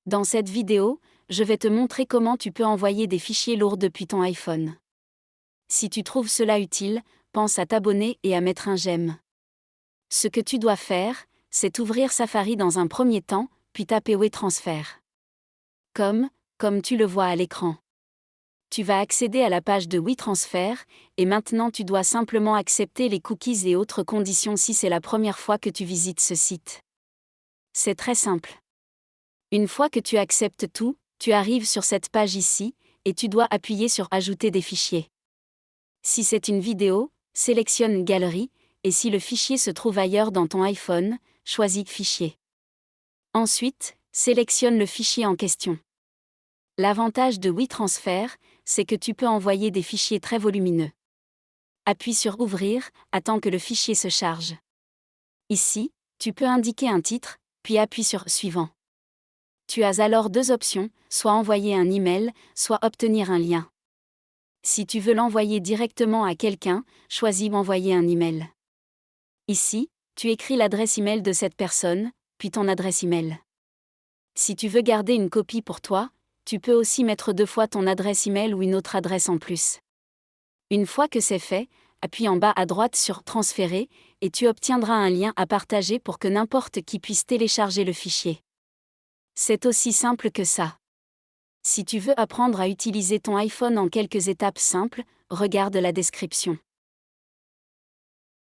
Dans cette vidéo, je vais te montrer comment tu peux envoyer des fichiers lourds depuis ton iPhone. Si tu trouves cela utile, pense à t'abonner et à mettre un j'aime. Ce que tu dois faire, c'est ouvrir Safari dans un premier temps, puis taper WeTransfer. Comme tu le vois à l'écran. Tu vas accéder à la page de WeTransfer, et maintenant tu dois simplement accepter les cookies et autres conditions si c'est la première fois que tu visites ce site. C'est très simple. Une fois que tu acceptes tout, tu arrives sur cette page ici, et tu dois appuyer sur Ajouter des fichiers. Si c'est une vidéo, sélectionne Galerie, et si le fichier se trouve ailleurs dans ton iPhone, choisis Fichier. Ensuite, sélectionne le fichier en question. L'avantage de WeTransfer, c'est que tu peux envoyer des fichiers très volumineux. Appuie sur Ouvrir, attends que le fichier se charge. Ici, tu peux indiquer un titre, puis appuie sur Suivant. Tu as alors deux options, soit envoyer un email, soit obtenir un lien. Si tu veux l'envoyer directement à quelqu'un, choisis Envoyer un email. Ici, tu écris l'adresse email de cette personne, puis ton adresse email. Si tu veux garder une copie pour toi, tu peux aussi mettre 2 fois ton adresse email ou une autre adresse en plus. Une fois que c'est fait, appuie en bas à droite sur Transférer, et tu obtiendras un lien à partager pour que n'importe qui puisse télécharger le fichier. C'est aussi simple que ça. Si tu veux apprendre à utiliser ton iPhone en quelques étapes simples, regarde la description.